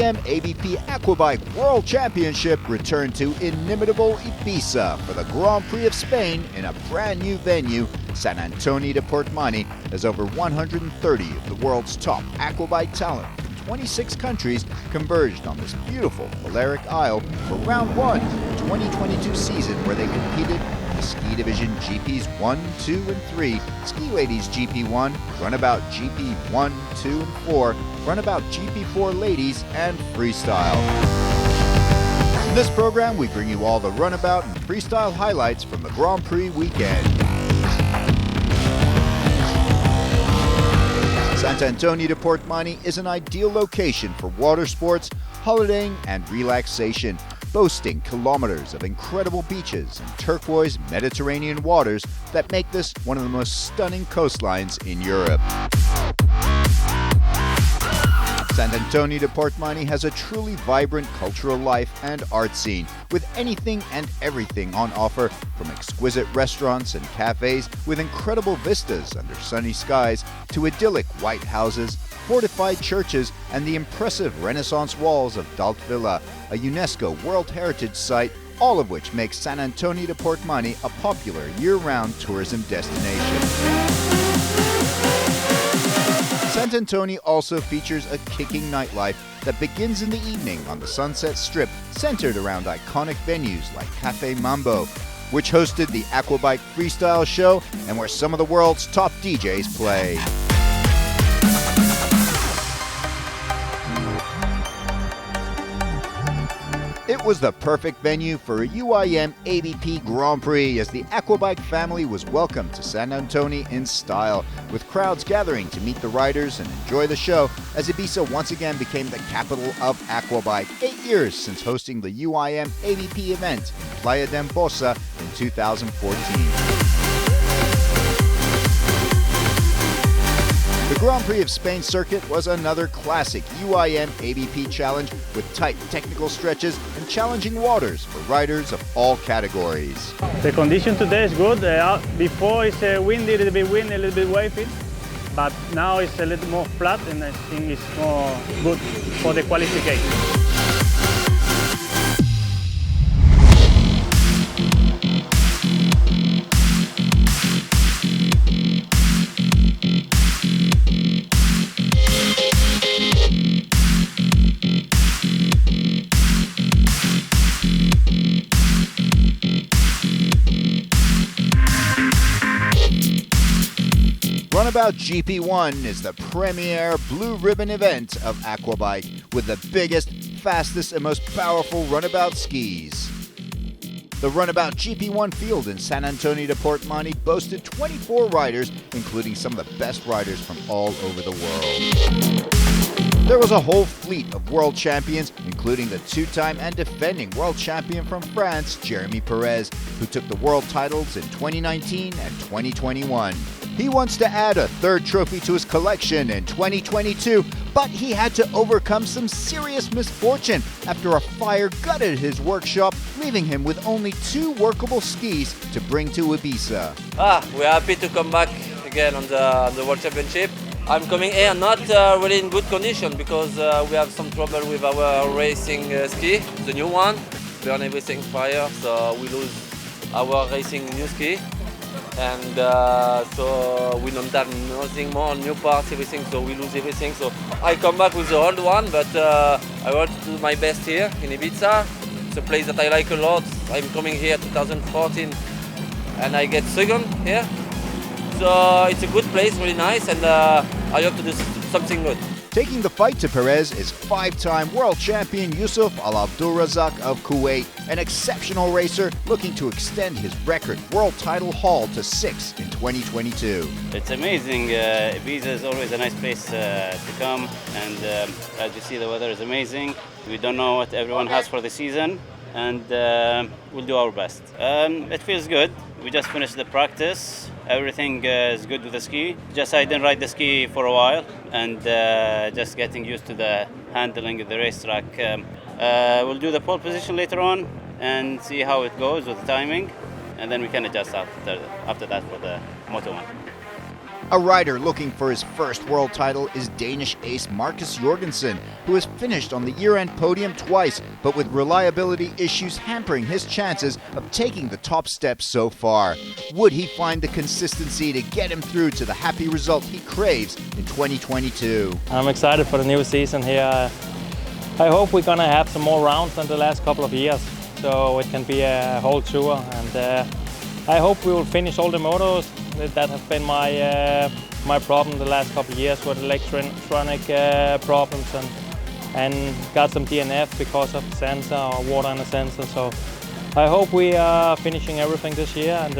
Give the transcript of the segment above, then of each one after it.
UIM-ABP Aquabike World Championship returned to inimitable Ibiza for the Grand Prix of Spain in a brand new venue, San Antonio de Portmany, as over 130 of the world's top aquabike talent from 26 countries converged on this beautiful Balearic Isle for round one of the 2022 season, where they competed in the ski division GPs 1, 2, and 3, Ski Ladies GP1, Runabout GP1, 2, and 4, Runabout GP4 Ladies, and Freestyle. In this program, we bring you all the Runabout and Freestyle highlights from the Grand Prix weekend. San Antonio de Portmany is an ideal location for water sports, holidaying, and relaxation, boasting kilometers of incredible beaches and turquoise Mediterranean waters that make this one of the most stunning coastlines in Europe. San Antonio de Portmany has a truly vibrant cultural life and art scene, with anything and everything on offer, from exquisite restaurants and cafes with incredible vistas under sunny skies to idyllic white houses, fortified churches, and the impressive Renaissance walls of Dalt Villa, a UNESCO World Heritage Site, all of which makes San Antonio de Portmany a popular year-round tourism destination. San Antonio also features a kicking nightlife that begins in the evening on the Sunset Strip, centered around iconic venues like Cafe Mambo, which hosted the Aquabike Freestyle show and where some of the world's top DJs play. It was the perfect venue for a UIM-ABP Grand Prix, as the Aquabike family was welcomed to San Antonio in style, with crowds gathering to meet the riders and enjoy the show, as Ibiza once again became the capital of Aquabike, 8 years since hosting the UIM-ABP event in Playa d'Embosa in 2014. The Grand Prix of Spain circuit was another classic UIM-ABP challenge with tight technical stretches and challenging waters for riders of all categories. The condition today is good. Before it's windy, a little bit windy, a little bit wavy, but now it's a little more flat, and I think it's more good for the qualification. Runabout GP1 is the premier blue ribbon event of Aquabike, with the biggest, fastest, and most powerful runabout skis. The Runabout GP1 field in San Antonio de Portmany boasted 24 riders, including some of the best riders from all over the world. There was a whole fleet of world champions, including the two-time and defending world champion from France, Jeremy Perez, who took the world titles in 2019 and 2021. He wants to add a third trophy to his collection in 2022, but he had to overcome some serious misfortune after a fire gutted his workshop, leaving him with only 2 workable skis to bring to Ibiza. We're happy to come back again on the World Championship. I'm coming here not really in good condition, because we have some trouble with our racing ski, the new one. Burn everything fire, so we lose our racing new ski. And so we don't have nothing more, new parts, everything, so we lose everything. So I come back with the old one, but I want to do my best here in Ibiza. It's a place that I like a lot. I'm coming here 2014 and I get second here. So it's a good place, really nice, and I hope to do something good. Taking the fight to Perez is 5-time world champion Yusuf Al-Abdulrazak of Kuwait, an exceptional racer looking to extend his record world title haul to 6 in 2022. It's amazing. Ibiza is always a nice place to come, and as you see, the weather is amazing. We don't know what everyone has for the season, and we'll do our best. It feels good. We just finished the practice. Everything is good with the ski. Just I didn't ride the ski for a while, and just getting used to the handling of the racetrack. We'll do the pole position later on and see how it goes with the timing, and then we can adjust after that for the moto one. A rider looking for his first world title is Danish ace Markus Jorgensen, who has finished on the year-end podium twice, but with reliability issues hampering his chances of taking the top step so far. Would he find the consistency to get him through to the happy result he craves in 2022? I'm excited for the new season here. I hope we're gonna have some more rounds than the last couple of years, so it can be a whole tour, and I hope we will finish all the motos. That has been my problem the last couple of years with electronic problems, and got some DNF because of sensor or water in the sensor. So I hope we are finishing everything this year, and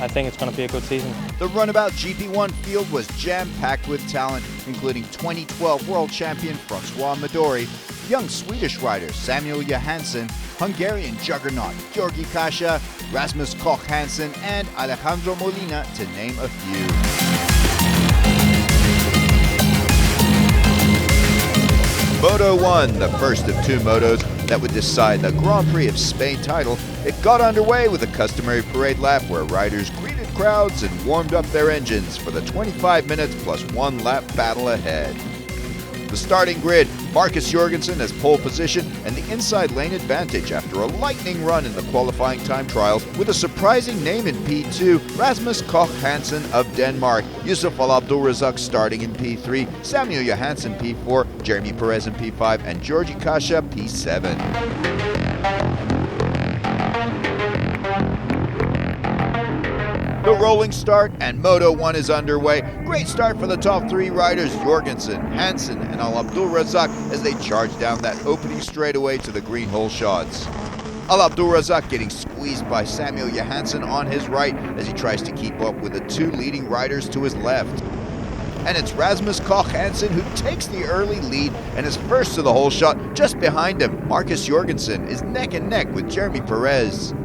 I think it's going to be a good season. The Runabout GP1 field was jam-packed with talent, including 2012 world champion François Midori, young Swedish rider Samuel Johansson, Hungarian juggernaut Georgi Kasha, Rasmus Koch Hansen, and Alejandro Molina, to name a few. Moto 1, the first of two motos that would decide the Grand Prix of Spain title, it got underway with a customary parade lap where riders greeted crowds and warmed up their engines for the 25 minutes plus one lap battle ahead. The starting grid, Markus Jorgensen has pole position and the inside lane advantage after a lightning run in the qualifying time trials with a surprising name in P2, Rasmus Koch Hansen of Denmark, Yusuf Al-Abdulrazak starting in P3, Samuel Johansson P4, Jeremy Perez in P5, and Georgi Kasha P7. The rolling start and Moto 1 is underway. Great start for the top three riders, Jorgensen, Hansen, and Al-Abdulrazak, as they charge down that opening straightaway to the green hole shots. Al-Abdulrazak getting squeezed by Samuel Johansson on his right as he tries to keep up with the two leading riders to his left. And it's Rasmus Koch Hansen who takes the early lead and is first to the hole shot. Just behind him, Markus Jorgensen is neck and neck with Jeremy Perez.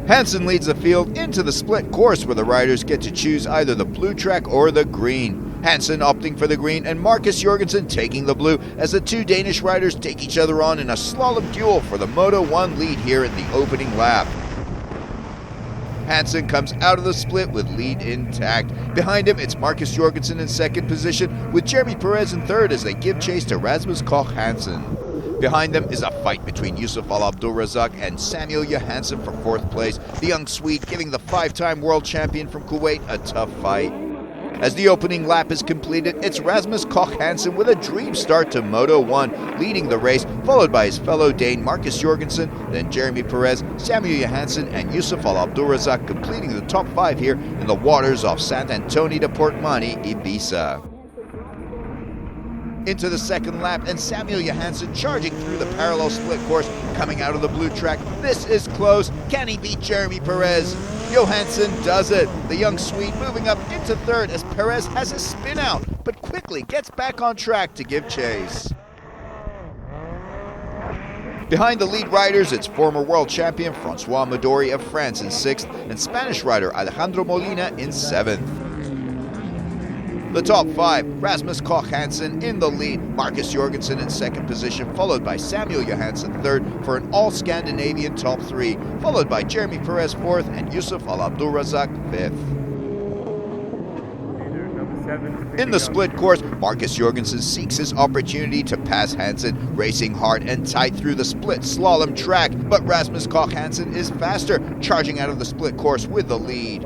Hansen leads the field into the split course where the riders get to choose either the blue track or the green. Hansen opting for the green and Markus Jorgensen taking the blue as the two Danish riders take each other on in a slalom duel for the Moto 1 lead here in the opening lap. Hansen comes out of the split with lead intact. Behind him, it's Markus Jorgensen in second position with Jeremy Perez in third as they give chase to Rasmus Koch Hansen. Behind them is a fight between Yusuf Al-Abdulrazak and Samuel Johansson for fourth place, the young Swede giving the five-time world champion from Kuwait a tough fight. As the opening lap is completed, it's Rasmus Koch Hansen with a dream start to Moto 1, leading the race, followed by his fellow Dane Markus Jorgensen, then Jeremy Perez, Samuel Johansson, and Yusuf Al-Abdulrazak completing the top five here in the waters off Sant Antoni de Portmany, Ibiza. Into the second lap, and Samuel Johansson charging through the parallel split course, coming out of the blue track. This is close. Can he beat Jeremy Perez? Johansson does it. The young Swede moving up into third as Perez has a spin out, but quickly gets back on track to give chase. Behind the lead riders, it's former world champion François Midori of France in sixth, and Spanish rider Alejandro Molina in seventh. The top five, Rasmus Koch Hansen in the lead, Markus Jorgensen in second position, followed by Samuel Johansson third for an all-Scandinavian top three, followed by Jeremy Perez fourth and Yusuf Al-Abdulrazak fifth. In the split course, Markus Jorgensen seeks his opportunity to pass Hansen, racing hard and tight through the split slalom track, but Rasmus Koch Hansen is faster, charging out of the split course with the lead.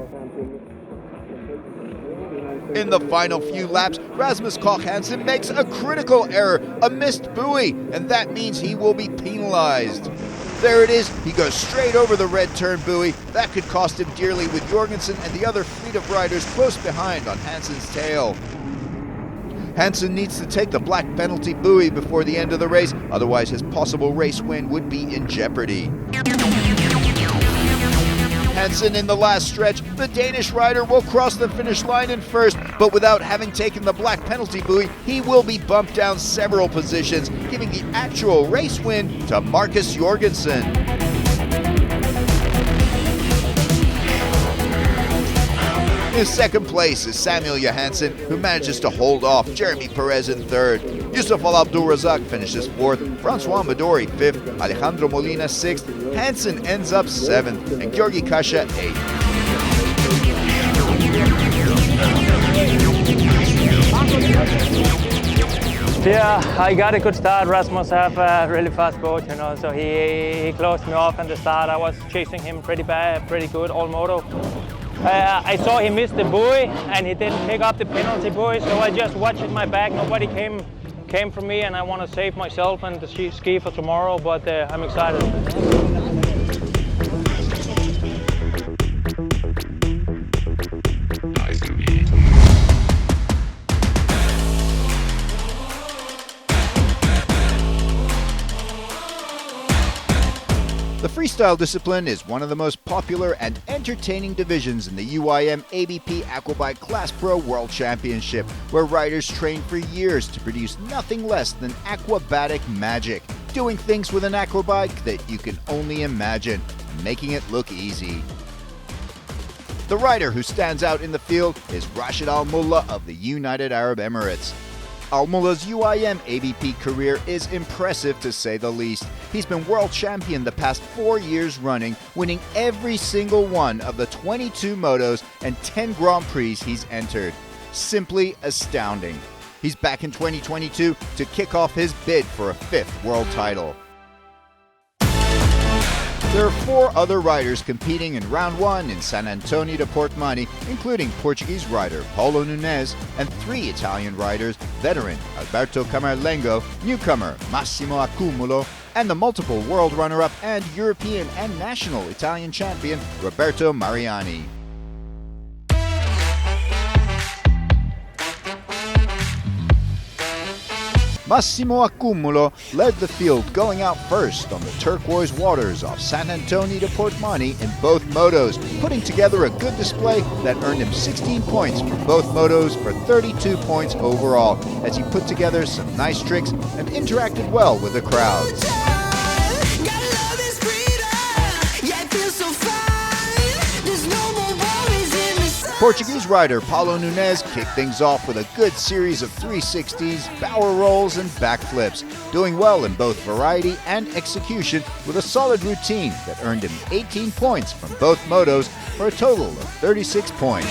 In the final few laps, Rasmus Koch Hansen makes a critical error, a missed buoy, and that means he will be penalized. There it is, he goes straight over the red turn buoy. That could cost him dearly with Jorgensen and the other fleet of riders close behind on Hansen's tail. Hansen needs to take the black penalty buoy before the end of the race, otherwise his possible race win would be in jeopardy. Hansen in the last stretch, the Danish rider will cross the finish line in first, but without having taken the black penalty buoy, he will be bumped down several positions, giving the actual race win to Markus Jorgensen. In second place is Samuel Johansson, who manages to hold off Jeremy Perez in third. Yusuf Al-Abdulrazak finishes fourth, François Midori fifth, Alejandro Molina sixth, Hansen ends up seventh, and Georgi Kasha eighth. Yeah, I got a good start. Rasmus have a really fast boat, you know, so he closed me off at the start. I was chasing him pretty good all moto. I saw he missed the buoy and he didn't pick up the penalty buoy, so I just watched my back. Nobody came from me, and I want to save myself and the ski for tomorrow, but I'm excited. The freestyle discipline is one of the most popular and entertaining divisions in the UIM-ABP Aquabike Class Pro World Championship, where riders train for years to produce nothing less than aquabatic magic, doing things with an aquabike that you can only imagine, making it look easy. The rider who stands out in the field is Rashid Al Mullah of the United Arab Emirates. Al Mullah's UIM-ABP career is impressive to say the least. He's been world champion the past 4 years running, winning every single one of the 22 motos and 10 Grand Prix he's entered. Simply astounding. He's back in 2022 to kick off his bid for a 5th world title. There are 4 other riders competing in round 1 in San Antonio de Portmany, including Portuguese rider Paulo Nunes and 3 Italian riders, veteran Alberto Camerlengo, newcomer Massimo Accumulo, and the multiple world runner-up and European and national Italian champion Roberto Mariani. Massimo Accumulo led the field, going out first on the turquoise waters off San Antonio de Portmany in both motos, putting together a good display that earned him 16 points for both motos for 32 points overall, as he put together some nice tricks and interacted well with the crowds. Portuguese rider Paulo Nunes kicked things off with a good series of 360s, bower rolls and backflips, doing well in both variety and execution with a solid routine that earned him 18 points from both motos for a total of 36 points.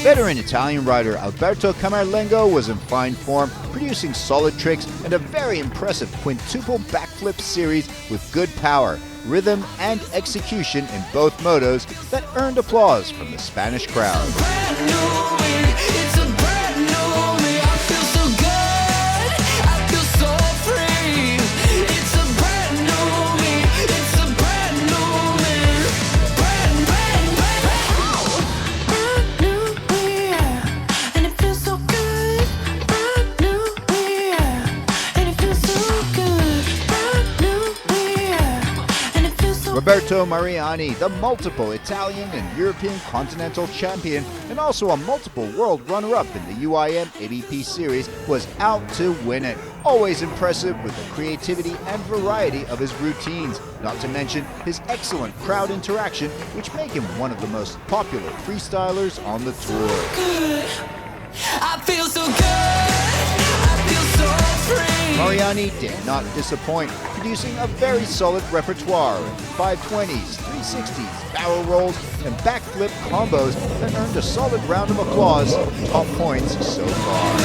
Veteran Italian rider Alberto Camerlengo was in fine form, producing solid tricks and a very impressive quintuple backflip series with good power, rhythm, and execution in both motos that earned applause from the Spanish crowd. Roberto Mariani, the multiple Italian and European continental champion and also a multiple world runner-up in the UIM-ABP series, was out to win it. Always impressive with the creativity and variety of his routines, not to mention his excellent crowd interaction, which make him one of the most popular freestylers on the tour. I feel so good. I feel so free. Mariani did not disappoint, producing a very solid repertoire of 520s, 360s, barrel rolls, and backflip combos that earned a solid round of applause, top points so far.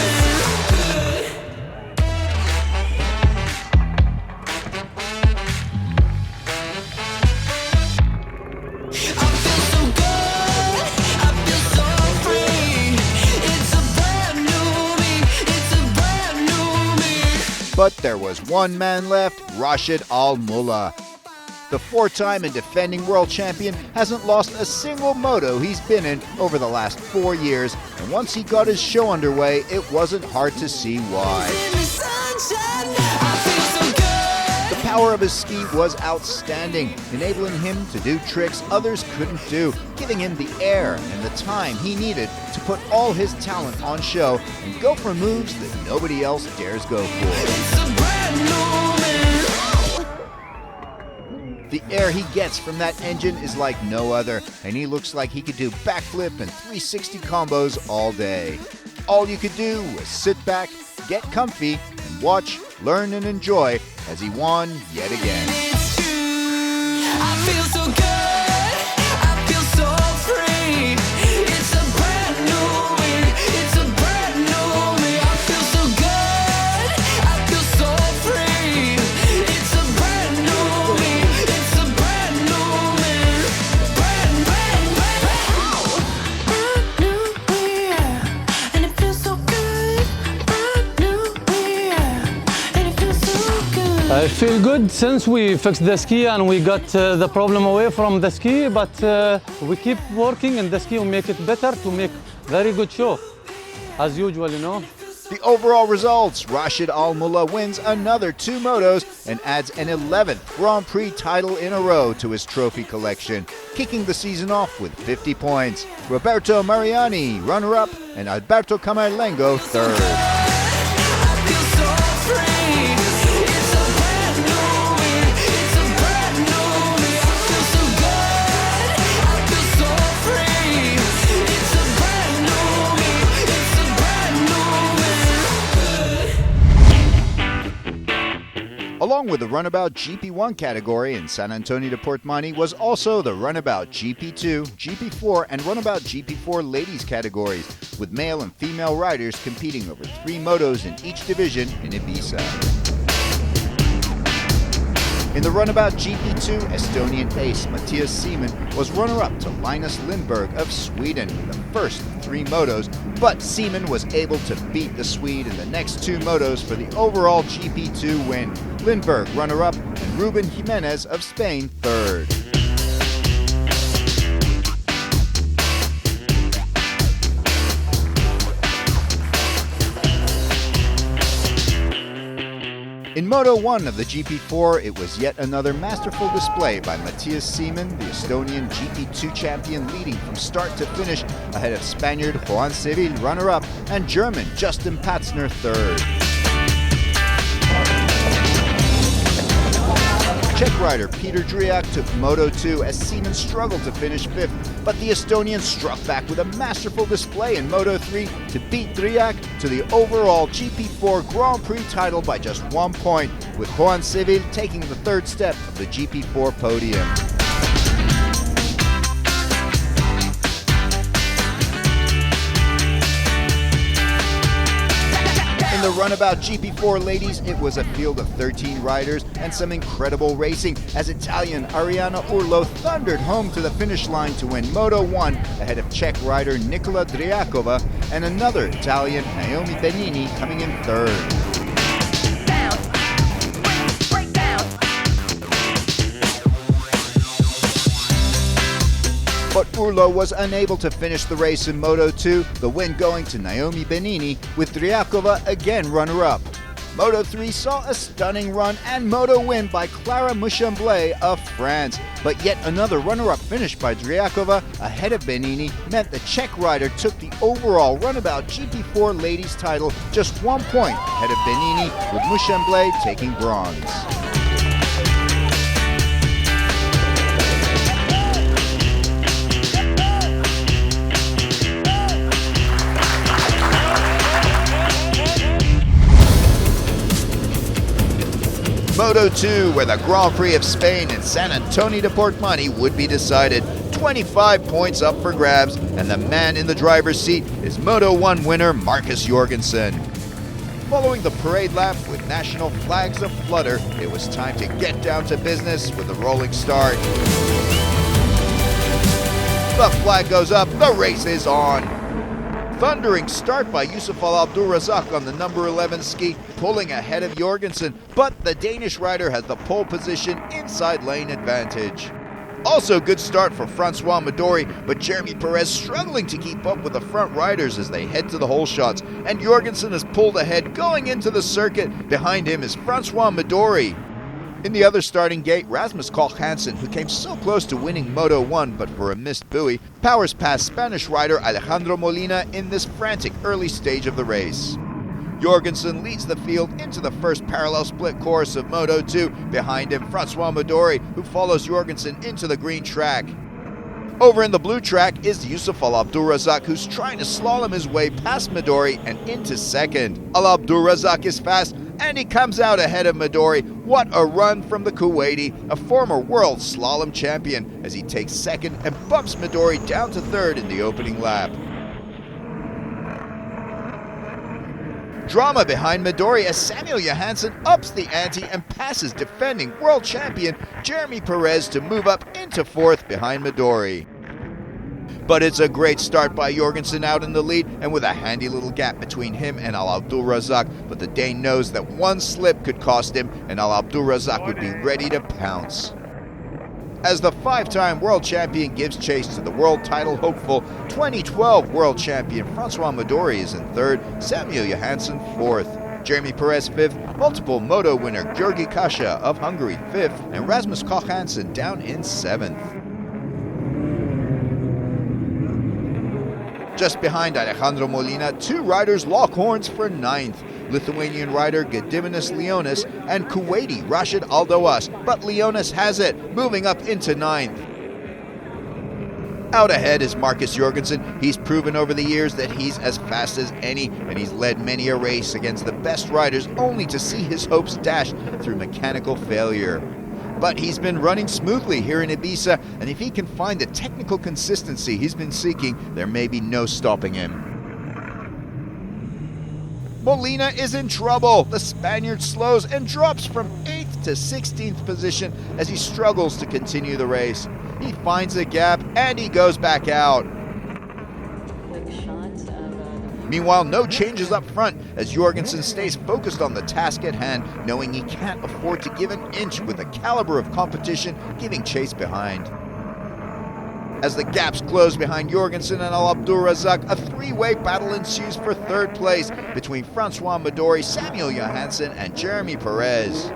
But there was one man left, Rashid Al Mullah. The 4-time and defending world champion hasn't lost a single moto he's been in over the last 4 years, and once he got his show underway, it wasn't hard to see why. The power of his ski was outstanding, enabling him to do tricks others couldn't do, giving him the air and the time he needed to put all his talent on show and go for moves that nobody else dares go for. The air he gets from that engine is like no other, and he looks like he could do backflip and 360 combos all day. All you could do was sit back, get comfy, and Watch, learn, and enjoy as he won yet again. It's true. I feel so good. I feel so free. It's a brand new me. It's a brand new me. I feel so good. I feel so free. It's a brand new me. It's a brand new me. Brand new me. Yeah. And it feels so good. Brand new me. Yeah. And it feels so good. I feel good since we fixed the ski and we got the problem away from the ski, but we keep working and the ski will make it better to make very good show, as usual, you know. The overall results, Rashid Al Mullah wins another 2 motos and adds an 11th Grand Prix title in a row to his trophy collection, kicking the season off with 50 points. Roberto Mariani, runner-up, and Alberto Camerlengo, third. I feel so free. It's a brand new me. It's a brand new me. I feel so good. I feel so free. It's a brand new me. It's a brand new me. Along with the Runabout GP1 category in San Antonio de Portmany was also the Runabout GP2, GP4, and Runabout GP4 ladies categories, with male and female riders competing over 3 motos in each division in Ibiza. In the Runabout GP2, Estonian ace Matthias Seeman was runner-up to Linus Lindberg of Sweden in the first 3 motos, but Seeman was able to beat the Swede in the next 2 motos for the overall GP2 win. Lindberg runner-up and Ruben Jimenez of Spain third. In Moto 1 of the GP4, it was yet another masterful display by Matthias Seeman, the Estonian GP2 champion, leading from start to finish ahead of Spaniard Juan Seville, runner-up, and German Justin Patzner, third. Czech rider Peter Driak took Moto 2 as Seeman struggled to finish 5th, but the Estonian struck back with a masterful display in Moto 3 to beat Driak to the overall GP4 Grand Prix title by just 1 point, with Juan Seville taking the 3rd step of the GP4 podium. In the Runabout GP4 ladies, it was a field of 13 riders and some incredible racing as Italian Ariana Urlo thundered home to the finish line to win Moto 1 ahead of Czech rider Nikola Driakova and another Italian Naomi Benini coming in 3rd. But Urlo was unable to finish the race in Moto 2, the win going to Naomi Benini, with Driakova again runner-up. Moto 3 saw a stunning run and moto win by Clara Mouchamblay of France, but yet another runner-up finish by Driakova ahead of Benini meant the Czech rider took the overall Runabout GP4 ladies title just 1 point ahead of Benini, with Mouchamblay taking bronze. Moto 2, where the Grand Prix of Spain in San Antonio de Portmany would be decided. 25 points up for grabs, and the man in the driver's seat is Moto 1 winner Marcus Jorgensen. Following the parade lap with national flags aflutter, it was time to get down to business with the rolling start. The flag goes up, the race is on. Thundering start by Yusuf Al Abdulrazak on the number 11 ski, pulling ahead of Jorgensen, but the Danish rider has the pole position inside lane advantage. Also good start for Francois Midori, but Jeremy Perez struggling to keep up with the front riders as they head to the hole shots, and Jorgensen is pulled ahead going into the circuit. Behind him is Francois Midori. In the other starting gate, Rasmus Koch Hansen, who came so close to winning Moto 1 but for a missed buoy, powers past Spanish rider Alejandro Molina in this frantic early stage of the race. Jorgensen leads the field into the first parallel split course of Moto 2. Behind him, Francois Midori, who follows Jorgensen into the green track. Over in the blue track is Yusuf Al Abdulrazak, who's trying to slalom his way past Midori and into second. Al Abdulrazak is fast, and he comes out ahead of Midori. What a run from the Kuwaiti, a former world slalom champion, as he takes second and bumps Midori down to third in the opening lap. Drama behind Midori as Samuel Johansson ups the ante and passes defending world champion Jeremy Perez to move up into fourth behind Midori. But it's a great start by Jorgensen out in the lead, and with a handy little gap between him and Al Abdulrazak, but the Dane knows that one slip could cost him, and Al Abdulrazak would be ready to pounce. As the five-time world champion gives chase to the world title hopeful 2012 world champion Francois Midori is in third, Samuel Johansson fourth, Jeremy Perez fifth, multiple moto winner György Kasha of Hungary fifth, and Rasmus Koch Hansen down in seventh. Just behind Alejandro Molina, two riders lock horns for ninth. Lithuanian rider Gediminas Leonis and Kuwaiti Rashid Aldawas, but Leonis has it, moving up into ninth. Out ahead is Marcus Jorgensen. He's proven over the years that he's as fast as any, and he's led many a race against the best riders only to see his hopes dashed through mechanical failure. But he's been running smoothly here in Ibiza, and if he can find the technical consistency he's been seeking, there may be no stopping him. Molina is in trouble. The Spaniard slows and drops from 8th to 16th position as he struggles to continue the race. He finds a gap and he goes back out. Meanwhile, no changes up front as Jorgensen stays focused on the task at hand, knowing he can't afford to give an inch with the caliber of competition giving chase behind. As the gaps close behind Jorgensen and Al Abdulrazak, a three-way battle ensues for third place between Francois Midori, Samuel Johansson, and Jeremy Perez.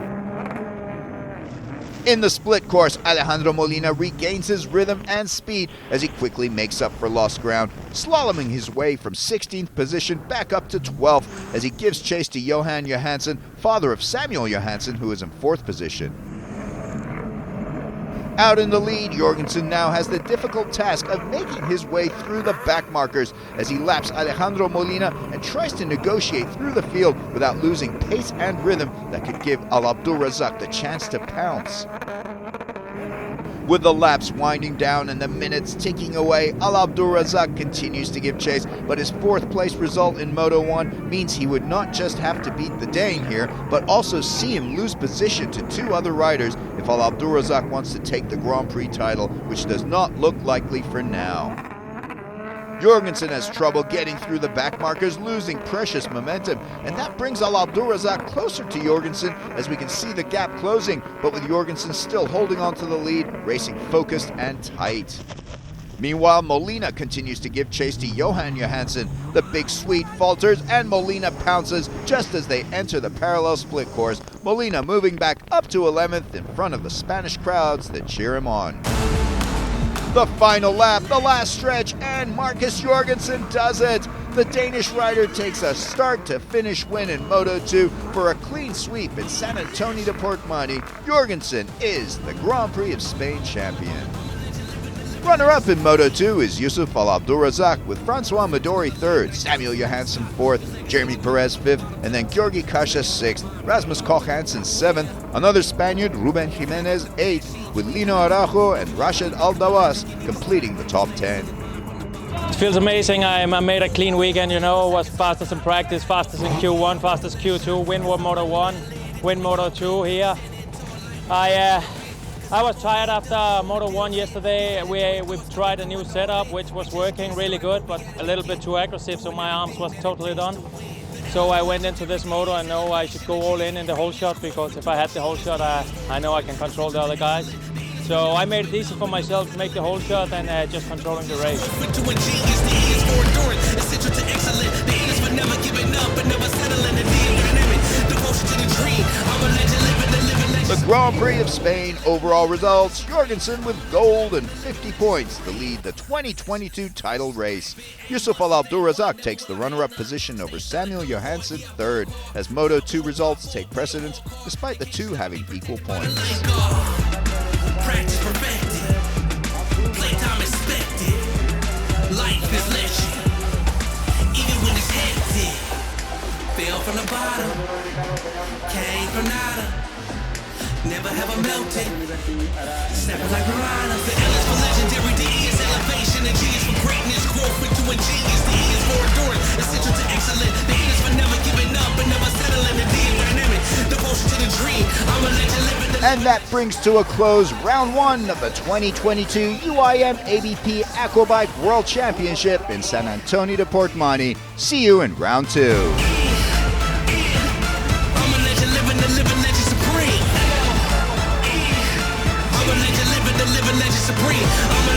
In the split course, Alejandro Molina regains his rhythm and speed as he quickly makes up for lost ground, slaloming his way from 16th position back up to 12th as he gives chase to Johan Johansson, father of Samuel Johansson, who is in 4th position. Out in the lead, Jorgensen now has the difficult task of making his way through the back markers as he laps Alejandro Molina and tries to negotiate through the field without losing pace and rhythm that could give Al Abdulrazak the chance to pounce. With the laps winding down and the minutes ticking away, Al Abdulrazak continues to give chase, but his 4th place result in Moto 1 means he would not just have to beat the Dane here, but also see him lose position to two other riders if Al Abdulrazak wants to take the Grand Prix title, which does not look likely for now. Jorgensen has trouble getting through the back markers, losing precious momentum, and that brings Al Abdulrazak closer to Jorgensen as we can see the gap closing, but with Jorgensen still holding on to the lead, racing focused and tight. Meanwhile, Molina continues to give chase to Johan Johansson. The big Swede falters and Molina pounces just as they enter the parallel split course, Molina moving back up to 11th in front of the Spanish crowds that cheer him on. The final lap, the last stretch, and Marcus Jorgensen does it! The Danish rider takes a start-to-finish win in Moto 2 for a clean sweep in San Antonio de Portmany. Jorgensen is the Grand Prix of Spain champion. Runner-up in Moto 2 is Yusuf Al Abdulrazak with Francois Midori 3rd, Samuel Johansson 4th, Jeremy Perez 5th, and then György Kasha 6th, Rasmus Koch Hansen 7th, another Spaniard, Ruben Jimenez 8th, with Lino Araujo and Rashid Aldawas completing the top 10. It feels amazing. I made a clean weekend, you know, was fastest in practice, fastest in Q1, fastest Q2, win Moto 1, win Moto 2 here. I was tired after Moto 1 yesterday. We tried a new setup which was working really good, but a little bit too aggressive, so my arms was totally done. So I went into this moto and know I should go all in the whole shot, because if I had the whole shot, I know I can control the other guys. So I made it easy for myself to make the whole shot and just controlling the race. The Grand Prix of Spain overall results, Jorgensen with gold and 50 points to lead the 2022 title race. Yusuf Al Abdulrazak takes the runner-up position over Samuel Johansson 3rd, as Moto 2 results take precedence despite the two having equal points. Practice perfected. Playtime expected. Fell from the bottom, came from nada. Never have I melted, snapping like piranha. The L is for legendary, the E is elevation, and G is for greatness, growth into a genius. The E is for endurance, essential to excellent. The E is for never giving up and never settling. The D is dynamic, devotion to the dream. I'm a legend living the And that brings to a close round one of the 2022 UIM-ABP Aquabike World Championship in San Antonio de Portmani. See you in round two. I'm a legend living the living legend supreme. I'm a legend living the living legend supreme. I'm a